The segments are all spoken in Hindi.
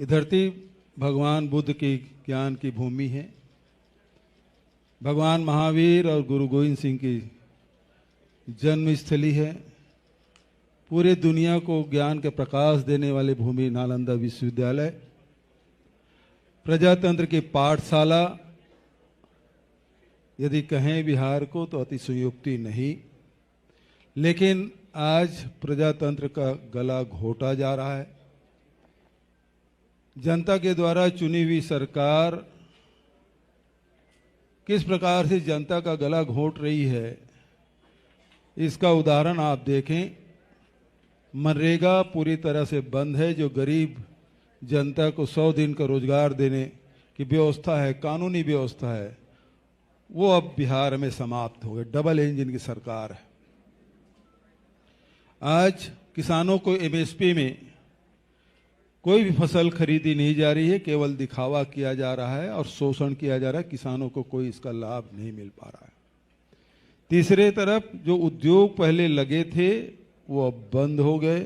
ये धरती भगवान बुद्ध की ज्ञान की भूमि है। भगवान महावीर और गुरु गोविंद सिंह की जन्मस्थली है। पूरे दुनिया को ज्ञान के प्रकाश देने वाली भूमि नालंदा विश्वविद्यालय, प्रजातंत्र की पाठशाला यदि कहें बिहार को तो अतिशयोक्ति नहीं, लेकिन आज प्रजातंत्र का गला घोटा जा रहा है। जनता के द्वारा चुनी हुई सरकार किस प्रकार से जनता का गला घोट रही है, इसका उदाहरण आप देखें। मनरेगा पूरी तरह से बंद है, जो गरीब जनता को 100 दिन का रोजगार देने की व्यवस्था है, कानूनी व्यवस्था है, वो अब बिहार में समाप्त हो गई। डबल इंजन की सरकार है। आज किसानों को एमएसपी में कोई भी फसल खरीदी नहीं जा रही है, केवल दिखावा किया जा रहा है और शोषण किया जा रहा है। किसानों को कोई इसका लाभ नहीं मिल पा रहा है। तीसरे तरफ जो उद्योग पहले लगे थे वो अब बंद हो गए।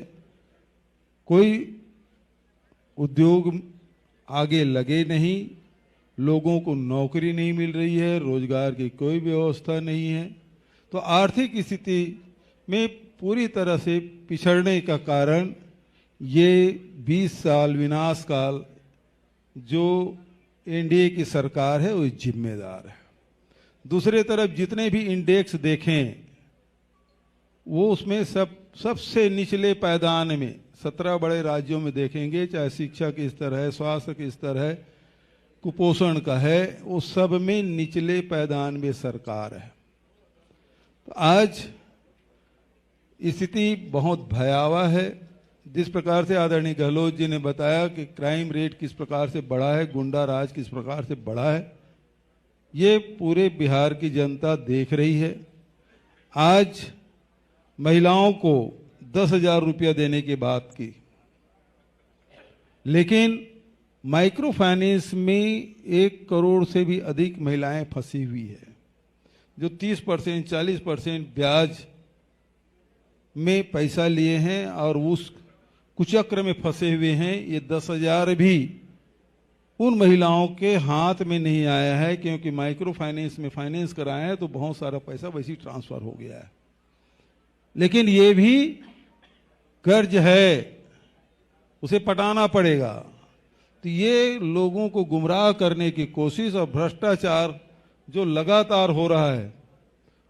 कोई उद्योग आगे लगे नहीं, लोगों को नौकरी नहीं मिल रही है, रोजगार की कोई व्यवस्था नहीं है। तो आर्थिक स्थिति में पूरी तरह से पिछड़ने का कारण ये 20 साल विनाश काल जो एनडीए की सरकार है वो जिम्मेदार है। दूसरे तरफ जितने भी इंडेक्स देखें वो उसमें सबसे निचले पायदान में 17 बड़े राज्यों में देखेंगे, चाहे शिक्षा के स्तर है, स्वास्थ्य के स्तर है, कुपोषण का है, वो सब में निचले पायदान में सरकार है। तो आज स्थिति बहुत भयावह है। जिस प्रकार से आदरणीय गहलोत जी ने बताया कि क्राइम रेट किस प्रकार से बढ़ा है, गुंडा राज किस प्रकार से बढ़ा है, ये पूरे बिहार की जनता देख रही है। आज महिलाओं को 10,000 रुपया देने की बात की, लेकिन माइक्रो फाइनेंस में 1 करोड़ से भी अधिक महिलाएं फंसी हुई है, जो 30% 40% ब्याज में पैसा लिए हैं और उस कुचक्र में फंसे हुए हैं। ये 10,000 भी उन महिलाओं के हाथ में नहीं आया है, क्योंकि माइक्रो फाइनेंस में फाइनेंस कराया है तो बहुत सारा पैसा वैसे ही ट्रांसफर हो गया है। लेकिन ये भी कर्ज है, उसे पटाना पड़ेगा। तो ये लोगों को गुमराह करने की कोशिश और भ्रष्टाचार जो लगातार हो रहा है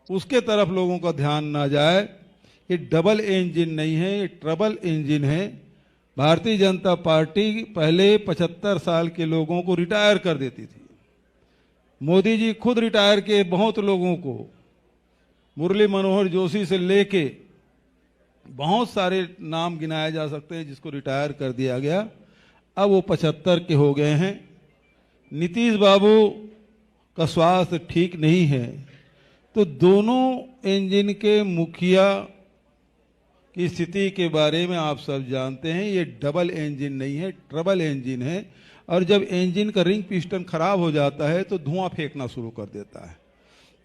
उसके तरफ लोगों का ध्यान ना जाए। ये डबल इंजन नहीं है, ये ट्रबल इंजन है। भारतीय जनता पार्टी पहले 75 साल के लोगों को रिटायर कर देती थी। मोदी जी खुद रिटायर किए बहुत लोगों को, मुरली मनोहर जोशी से लेके बहुत सारे नाम गिनाए जा सकते हैं जिसको रिटायर कर दिया गया। अब वो 75 के हो गए हैं। नीतीश बाबू का स्वास्थ्य ठीक नहीं है। तो दोनों इंजन के मुखिया की स्थिति के बारे में आप सब जानते हैं। ये डबल इंजन नहीं है, ट्रबल इंजन है। और जब इंजन का रिंग पिस्टन खराब हो जाता है तो धुआं फेंकना शुरू कर देता है।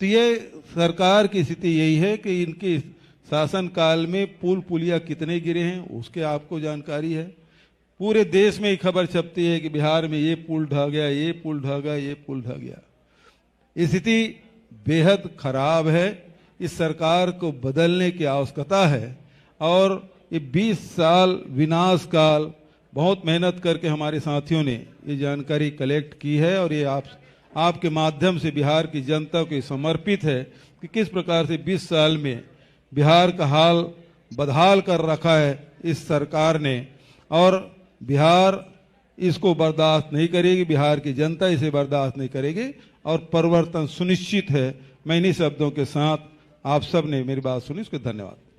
तो ये सरकार की स्थिति यही है कि इनकी शासन काल में पुल पुलिया कितने गिरे हैं उसके आपको जानकारी है। पूरे देश में ही खबर छपती है कि बिहार में ये पुल ढह गया, ये पुल ढह गया, ये पुल ढह गया। स्थिति बेहद खराब है। इस सरकार को बदलने की आवश्यकता है। और ये 20 साल विनाश काल बहुत मेहनत करके हमारे साथियों ने ये जानकारी कलेक्ट की है और ये आपके माध्यम से बिहार की जनता को समर्पित है कि किस प्रकार से 20 साल में बिहार का हाल बदहाल कर रखा है इस सरकार ने। और बिहार इसको बर्दाश्त नहीं करेगी, बिहार की जनता इसे बर्दाश्त नहीं करेगी और परिवर्तन सुनिश्चित है। मैं इन्हीं शब्दों के साथ आप सब ने मेरी बात सुनी, उसके धन्यवाद।